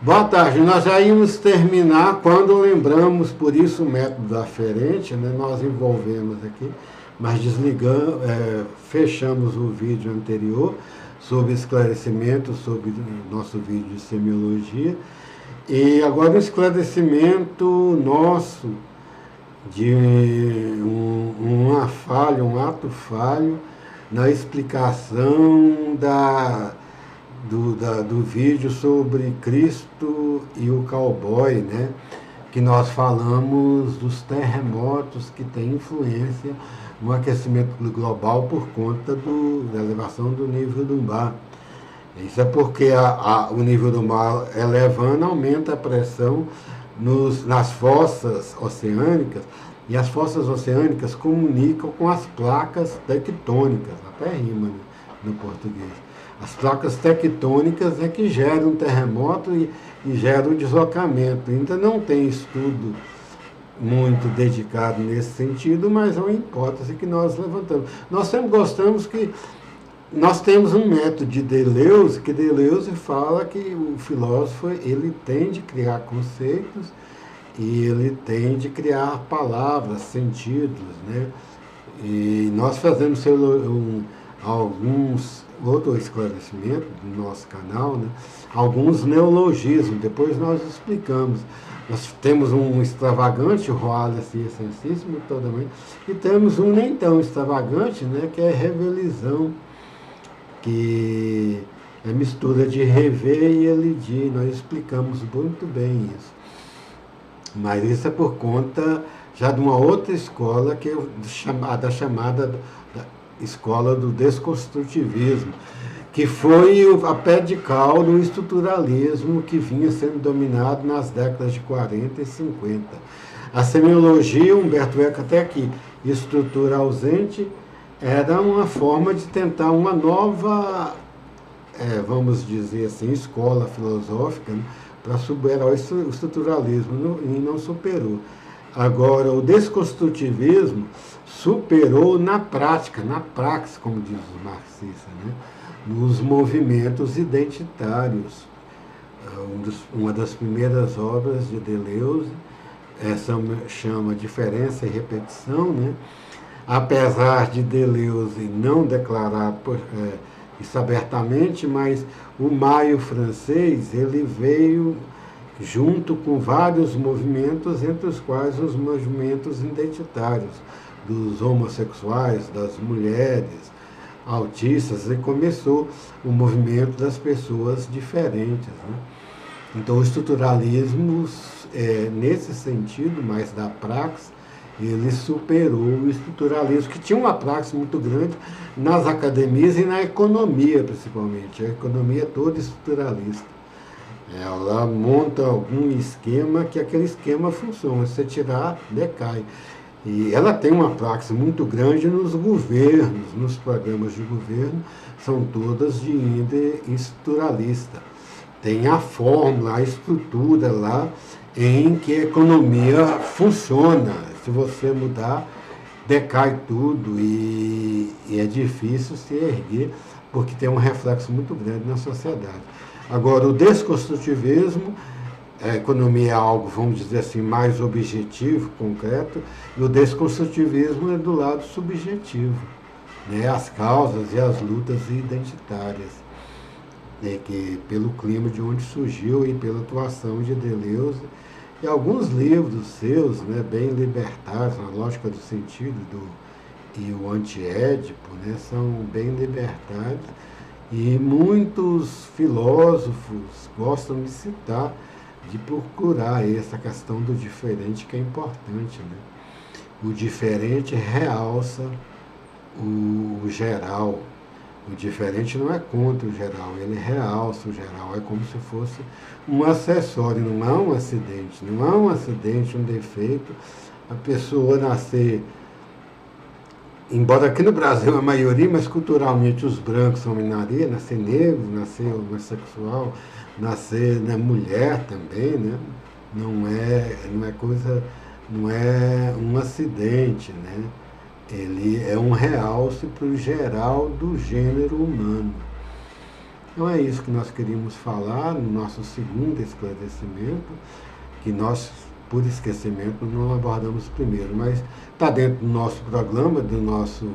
Boa tarde, nós já íamos terminar quando lembramos, por isso o método aferente, né? Nós envolvemos aqui, mas desligamos, fechamos o vídeo anterior sobre esclarecimento, sobre o nosso vídeo de semiologia, e agora o esclarecimento nosso de uma falha, um ato falho na explicação do vídeo sobre Cristo e o cowboy, né? Que nós falamos dos terremotos que têm influência no aquecimento global por conta da elevação do nível do mar. Isso é porque o nível do mar elevando aumenta a pressão nas fossas oceânicas, e as fossas oceânicas comunicam com as placas tectônicas, até rima, né, no português. As placas tectônicas é que geram um terremoto e geram um deslocamento. Ainda não tem estudo muito dedicado nesse sentido, mas é uma hipótese que nós levantamos. Nós sempre gostamos que nós temos um método de Deleuze, que Deleuze fala que o filósofo ele tem de criar conceitos e ele tem de criar palavras, sentidos, né? E nós fazemos outro esclarecimento do nosso canal, né? Alguns neologismos, depois nós explicamos. Nós temos um extravagante, o Wallace e Sensíssimo, totalmente, e temos um nem tão extravagante, né? Que é revelisão, que é mistura de rever e elidir. Nós explicamos muito bem isso. Mas isso é por conta já de uma outra escola, que é da chamada escola do desconstrutivismo, que foi a pé de cal do estruturalismo que vinha sendo dominado nas décadas de 40 e 50. A semiologia, Humberto Eco até aqui, estrutura ausente, era uma forma de tentar uma nova, vamos dizer assim, escola filosófica, né, para superar o estruturalismo, e não superou. Agora, o desconstrutivismo superou na prática, na praxis, como diz os marxistas, né, nos movimentos identitários. Uma das primeiras obras de Deleuze, essa chama Diferença e Repetição, né? Apesar de Deleuze não declarar isso abertamente, mas o Maio francês, ele veio junto com vários movimentos, entre os quais os movimentos identitários, dos homossexuais, das mulheres, autistas, e começou o movimento das pessoas diferentes, né? Então o estruturalismo, nesse sentido, mais da praxis, ele superou o estruturalismo, que tinha uma praxis muito grande nas academias e na economia, principalmente. A economia é toda estruturalista. Ela monta algum esquema que aquele esquema funciona. Se você tirar, decai. E ela tem uma praxis muito grande nos governos, nos programas de governo, são todas de índole estruturalista. Tem a fórmula, a estrutura lá em que a economia funciona. Se você mudar, decai tudo e é difícil se erguer, porque tem um reflexo muito grande na sociedade. Agora, o desconstrutivismo, a economia é algo, vamos dizer assim, mais objetivo, concreto, e o desconstrutivismo é do lado subjetivo, né? As causas e as lutas identitárias, né? Que pelo clima de onde surgiu e pela atuação de Deleuze, e alguns livros seus, né, bem libertários, a lógica do sentido e o antiédipo, né, são bem libertários, e muitos filósofos gostam de citar, de procurar essa questão do diferente, que é importante, né? O diferente realça o geral. O diferente não é contra o geral, ele realça o geral, é como se fosse um acessório, não há um acidente, não há um acidente, um defeito. A pessoa nascer, embora aqui no Brasil a maioria, mas culturalmente os brancos são minoria, nascer negro, nascer homossexual, nascer, né, mulher também, né? Não é coisa, não é um acidente, né? Ele é um realce para o geral do gênero humano. Então é isso que nós queríamos falar no nosso segundo esclarecimento, que nós, por esquecimento, não abordamos primeiro, mas está dentro do nosso programa, do nosso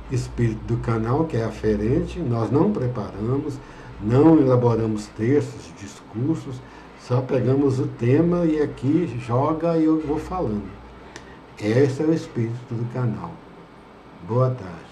espírito do canal, que é aferente, nós não preparamos, não elaboramos textos, discursos, só pegamos o tema e aqui joga e eu vou falando. Esse é o espírito do canal. Boa tarde.